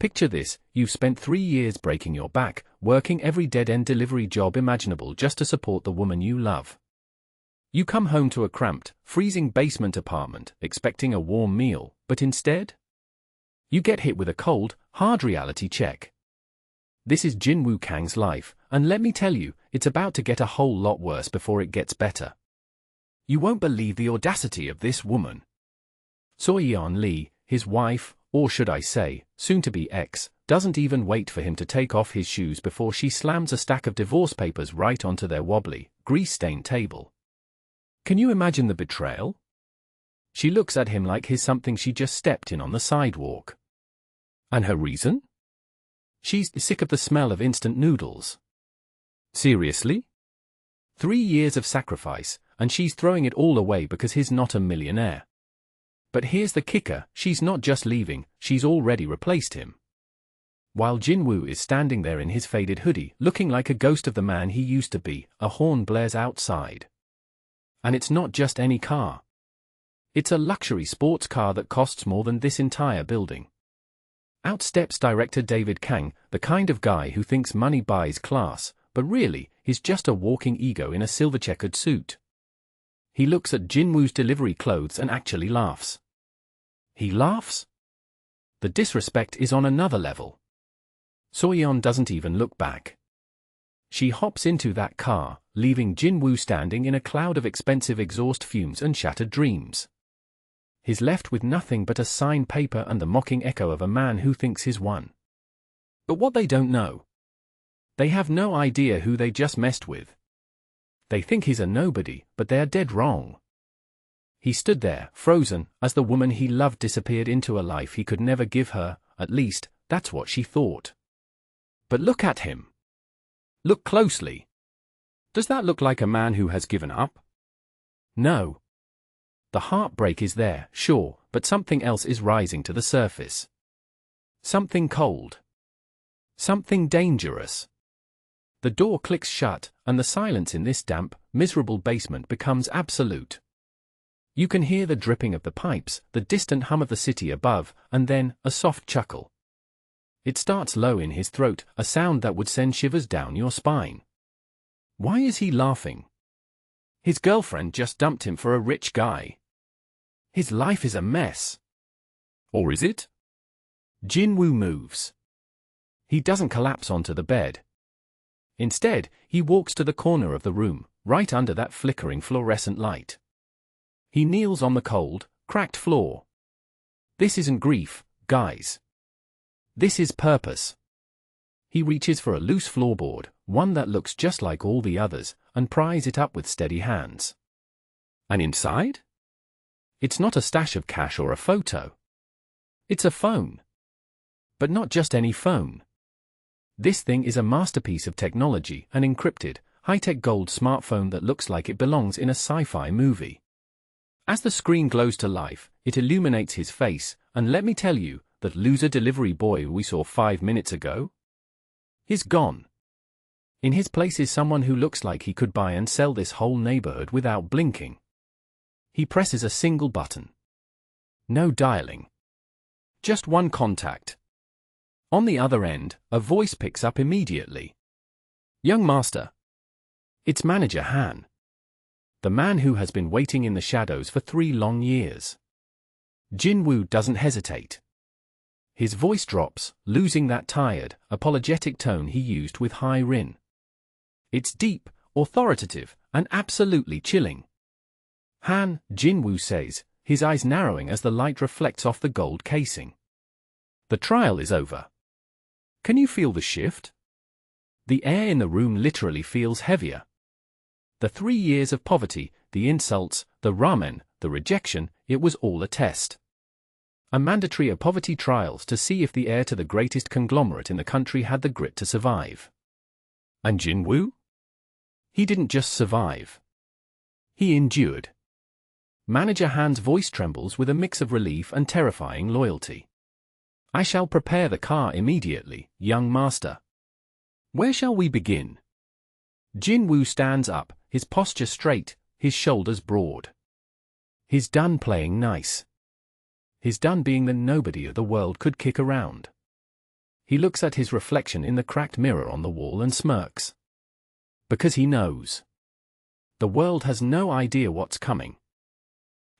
Picture this, you've spent 3 years breaking your back, working every dead-end delivery job imaginable just to support the woman you love. You come home to a cramped, freezing basement apartment, expecting a warm meal, but instead, you get hit with a cold, hard reality check. This is Jin-woo Kang's life, and let me tell you, it's about to get a whole lot worse before it gets better. You won't believe the audacity of this woman. Soyeon Lee, his wife, or should I say, soon-to-be ex, doesn't even wait for him to take off his shoes before she slams a stack of divorce papers right onto their wobbly, grease-stained table. Can you imagine the betrayal? She looks at him like he's something she just stepped in on the sidewalk. And her reason? She's sick of the smell of instant noodles. Seriously? 3 years of sacrifice, and she's throwing it all away because he's not a millionaire. But here's the kicker, she's not just leaving, she's already replaced him. While Jin-woo is standing there in his faded hoodie, looking like a ghost of the man he used to be, a horn blares outside. And it's not just any car. It's a luxury sports car that costs more than this entire building. Out steps director David Kang, the kind of guy who thinks money buys class, but really, he's just a walking ego in a silver-checkered suit. He looks at Jin-woo's delivery clothes and actually laughs. He laughs? The disrespect is on another level. Soyeon doesn't even look back. She hops into that car, leaving Jin-woo standing in a cloud of expensive exhaust fumes and shattered dreams. He's left with nothing but a signed paper and the mocking echo of a man who thinks he's won. But what they don't know. They have no idea who they just messed with. They think he's a nobody, but they're dead wrong. He stood there, frozen, as the woman he loved disappeared into a life he could never give her, at least, that's what she thought. But look at him. Look closely. Does that look like a man who has given up? No. The heartbreak is there, sure, but something else is rising to the surface. Something cold. Something dangerous. The door clicks shut, and the silence in this damp, miserable basement becomes absolute. You can hear the dripping of the pipes, the distant hum of the city above, and then, a soft chuckle. It starts low in his throat, a sound that would send shivers down your spine. Why is he laughing? His girlfriend just dumped him for a rich guy. His life is a mess. Or is it? Jin-woo moves. He doesn't collapse onto the bed. Instead, he walks to the corner of the room, right under that flickering fluorescent light. He kneels on the cold, cracked floor. This isn't grief, guys. This is purpose. He reaches for a loose floorboard, one that looks just like all the others, and pries it up with steady hands. And inside? It's not a stash of cash or a photo. It's a phone. But not just any phone. This thing is a masterpiece of technology, an encrypted, high-tech gold smartphone that looks like it belongs in a sci-fi movie. As the screen glows to life, it illuminates his face, and let me tell you, that loser delivery boy we saw 5 minutes ago? Is gone. In his place is someone who looks like he could buy and sell this whole neighborhood without blinking. He presses a single button. No dialing. Just one contact. On the other end, a voice picks up immediately. Young master. It's Manager Han. The man who has been waiting in the shadows for 3 long years. Jin-woo doesn't hesitate. His voice drops, losing that tired, apologetic tone he used with High Rin. It's deep, authoritative, and absolutely chilling. Han, Jin-woo says, his eyes narrowing as the light reflects off the gold casing. The trial is over. Can you feel the shift? The air in the room literally feels heavier. The 3 years of poverty, the insults, the ramen, the rejection, it was all a test. A mandatory poverty trials to see if the heir to the greatest conglomerate in the country had the grit to survive. And Jin-woo? He didn't just survive. He endured. Manager Han's voice trembles with a mix of relief and terrifying loyalty. I shall prepare the car immediately, young master. Where shall we begin? Jin-woo stands up, his posture straight, his shoulders broad. He's done playing nice. He's done being the nobody the world could kick around. He looks at his reflection in the cracked mirror on the wall and smirks. Because he knows. The world has no idea what's coming.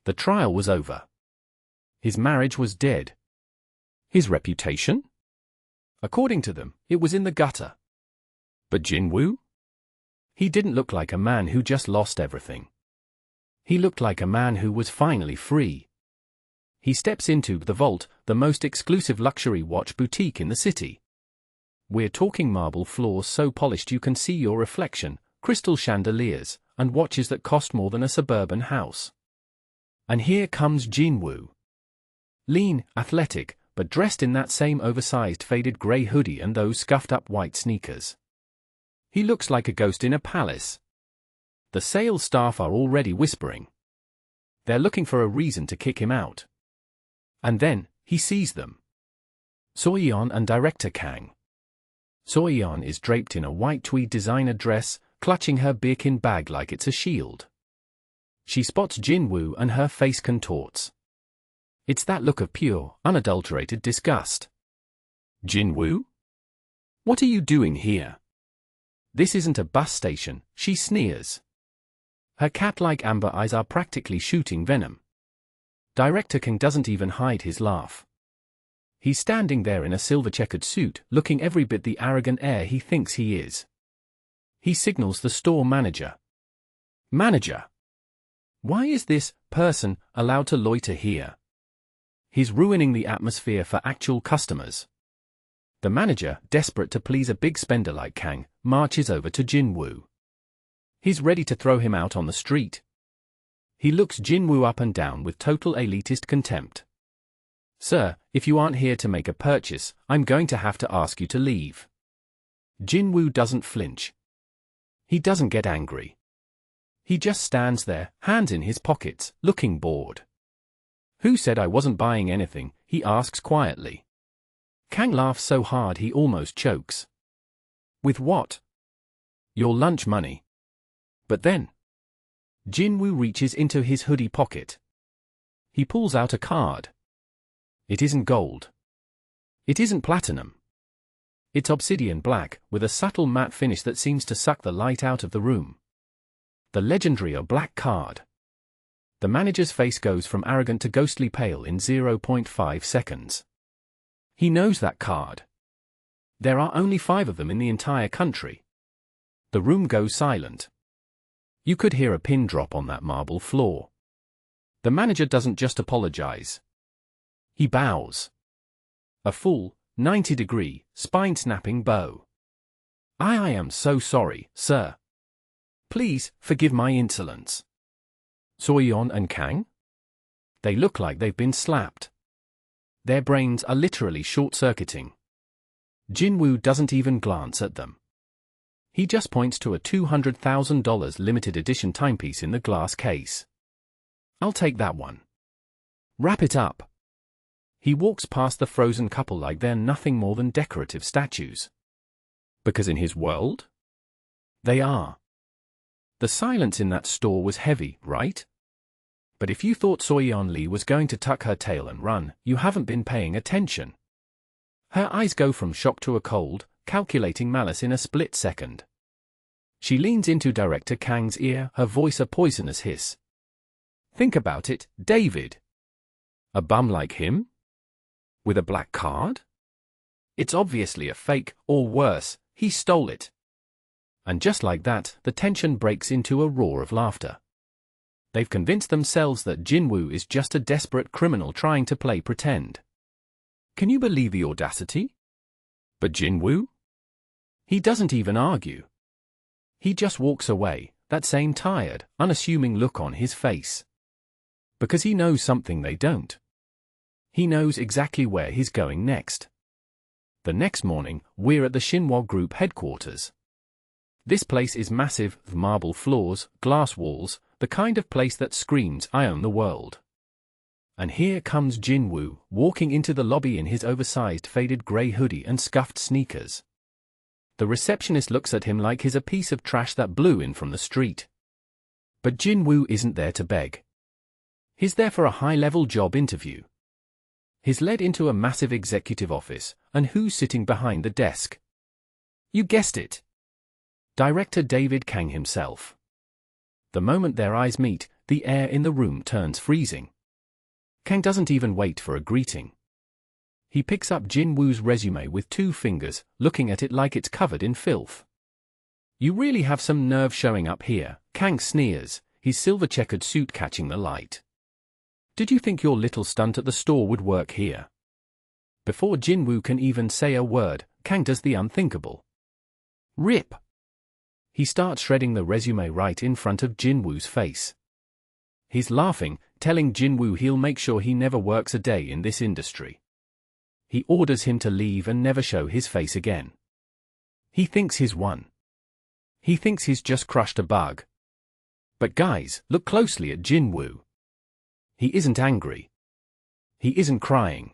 The trial was over. His marriage was dead. His reputation? According to them, it was in the gutter. But Jin-woo? He didn't look like a man who just lost everything. He looked like a man who was finally free. He steps into the vault, the most exclusive luxury watch boutique in the city. We're talking marble floors so polished you can see your reflection, crystal chandeliers, and watches that cost more than a suburban house. And here comes Jin-woo. Lean, athletic, but dressed in that same oversized faded grey hoodie and those scuffed-up white sneakers. He looks like a ghost in a palace. The sales staff are already whispering. They're looking for a reason to kick him out. And then, he sees them. Soyeon and director Kang. Soyeon is draped in a white tweed designer dress, clutching her Birkin bag like it's a shield. She spots Jin-woo and her face contorts. It's that look of pure, unadulterated disgust. Jin-woo? What are you doing here? This isn't a bus station, she sneers. Her cat-like amber eyes are practically shooting venom. Director Kang doesn't even hide his laugh. He's standing there in a silver-checkered suit, looking every bit the arrogant heir he thinks he is. He signals the store manager. Manager! Why is this person allowed to loiter here? He's ruining the atmosphere for actual customers. The manager, desperate to please a big spender like Kang, marches over to Jin-woo. He's ready to throw him out on the street. He looks Jin-woo up and down with total elitist contempt. Sir, if you aren't here to make a purchase, I'm going to have to ask you to leave. Jin-woo doesn't flinch. He doesn't get angry. He just stands there, hands in his pockets, looking bored. Who said I wasn't buying anything? He asks quietly. Kang laughs so hard he almost chokes. With what? Your lunch money. But then, Jin-woo reaches into his hoodie pocket. He pulls out a card. It isn't gold. It isn't platinum. It's obsidian black, with a subtle matte finish that seems to suck the light out of the room. The legendary black card. The manager's face goes from arrogant to ghostly pale in 0.5 seconds. He knows that card. There are only 5 of them in the entire country. The room goes silent. You could hear a pin drop on that marble floor. The manager doesn't just apologize. He bows. A full, 90-degree, spine-snapping bow. I am so sorry, sir. Please, forgive my insolence. Soyeon and Kang? They look like they've been slapped. Their brains are literally short-circuiting. Jin-woo doesn't even glance at them. He just points to a $200,000 limited edition timepiece in the glass case. I'll take that one. Wrap it up. He walks past the frozen couple like they're nothing more than decorative statues. Because in his world, they are. The silence in that store was heavy, right? But if you thought Soyeon Lee was going to tuck her tail and run, you haven't been paying attention. Her eyes go from shock to a cold, calculating malice in a split second. She leans into director Kang's ear, her voice a poisonous hiss. Think about it, David. A bum like him? With a black card? It's obviously a fake, or worse, he stole it. And just like that, the tension breaks into a roar of laughter. They've convinced themselves that Jin-woo is just a desperate criminal trying to play pretend. Can you believe the audacity? But Jin-woo? He doesn't even argue. He just walks away, that same tired, unassuming look on his face. Because he knows something they don't. He knows exactly where he's going next. The next morning, we're at the Shinhwa Group headquarters. This place is massive, with marble floors, glass walls, the kind of place that screams, I own the world. And here comes Jin-woo, walking into the lobby in his oversized faded grey hoodie and scuffed sneakers. The receptionist looks at him like he's a piece of trash that blew in from the street. But Jin-woo isn't there to beg. He's there for a high-level job interview. He's led into a massive executive office, and who's sitting behind the desk? You guessed it. Director David Kang himself. The moment their eyes meet, the air in the room turns freezing. Kang doesn't even wait for a greeting. He picks up Jin-woo's resume with 2 fingers, looking at it like it's covered in filth. You really have some nerve showing up here, Kang sneers, his silver-checkered suit catching the light. Did you think your little stunt at the store would work here? Before Jin-woo can even say a word, Kang does the unthinkable. Rip! He starts shredding the resume right in front of Jin-woo's face. He's laughing, telling Jin-woo he'll make sure he never works a day in this industry. He orders him to leave and never show his face again. He thinks he's won. He thinks he's just crushed a bug. But guys, look closely at Jin-woo. He isn't angry. He isn't crying.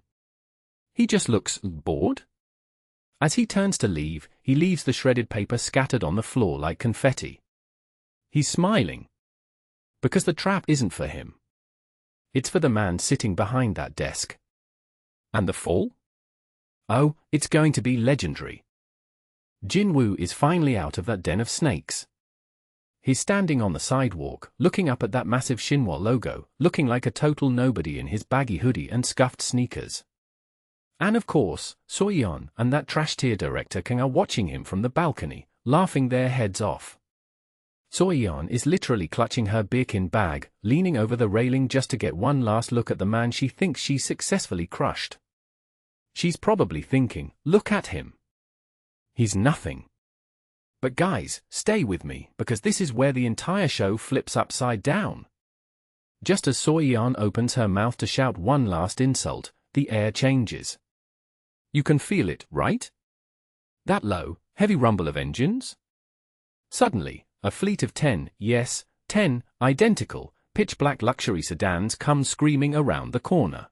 He just looks bored. As he turns to leave, he leaves the shredded paper scattered on the floor like confetti. He's smiling. Because the trap isn't for him. It's for the man sitting behind that desk. And the fall? Oh, it's going to be legendary. Jin-woo is finally out of that den of snakes. He's standing on the sidewalk, looking up at that massive Shinhwa logo, looking like a total nobody in his baggy hoodie and scuffed sneakers. And of course, Soyeon and that trash-tier director Kang are watching him from the balcony, laughing their heads off. Soyeon is literally clutching her Birkin bag, leaning over the railing just to get one last look at the man she thinks she's successfully crushed. She's probably thinking, look at him. He's nothing. But guys, stay with me, because this is where the entire show flips upside down. Just as Soyeon opens her mouth to shout one last insult, the air changes. You can feel it, right? That low, heavy rumble of engines? Suddenly, a fleet of 10, yes, 10, identical, pitch-black luxury sedans come screaming around the corner.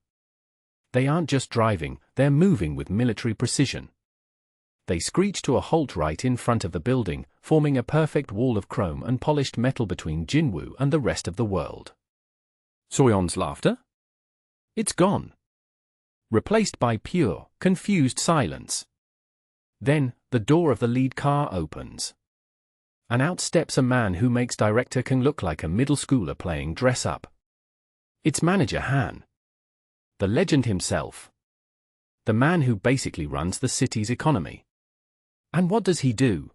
They aren't just driving, they're moving with military precision. They screech to a halt right in front of the building, forming a perfect wall of chrome and polished metal between Jin-woo and the rest of the world. Soyeon's laughter? It's gone. Replaced by pure, confused silence. Then, the door of the lead car opens. And out steps a man who makes director Kang look like a middle schooler playing dress-up. It's manager Han. The legend himself. The man who basically runs the city's economy. And what does he do?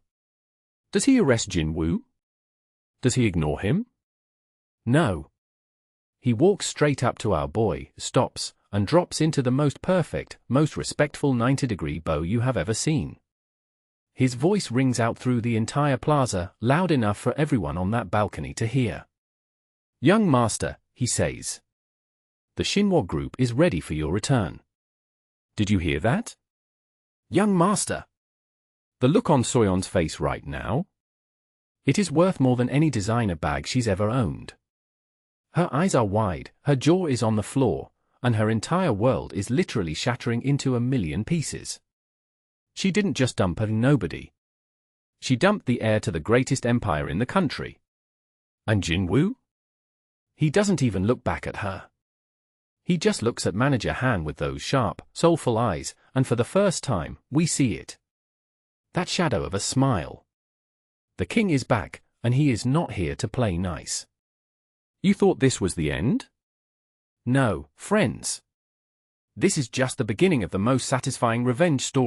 Does he arrest Jin-woo? Does he ignore him? No. He walks straight up to our boy, stops, and drops into the most perfect, most respectful 90-degree bow you have ever seen. His voice rings out through the entire plaza, loud enough for everyone on that balcony to hear. Young master, he says. The Shinhwa group is ready for your return. Did you hear that? Young master. The look on Soyeon's face right now? It is worth more than any designer bag she's ever owned. Her eyes are wide, her jaw is on the floor, and her entire world is literally shattering into a million pieces. She didn't just dump a nobody. She dumped the heir to the greatest empire in the country. And Jin-woo? He doesn't even look back at her. He just looks at manager Han with those sharp, soulful eyes, and for the first time, we see it. That shadow of a smile. The king is back, and he is not here to play nice. You thought this was the end? No, friends. This is just the beginning of the most satisfying revenge story.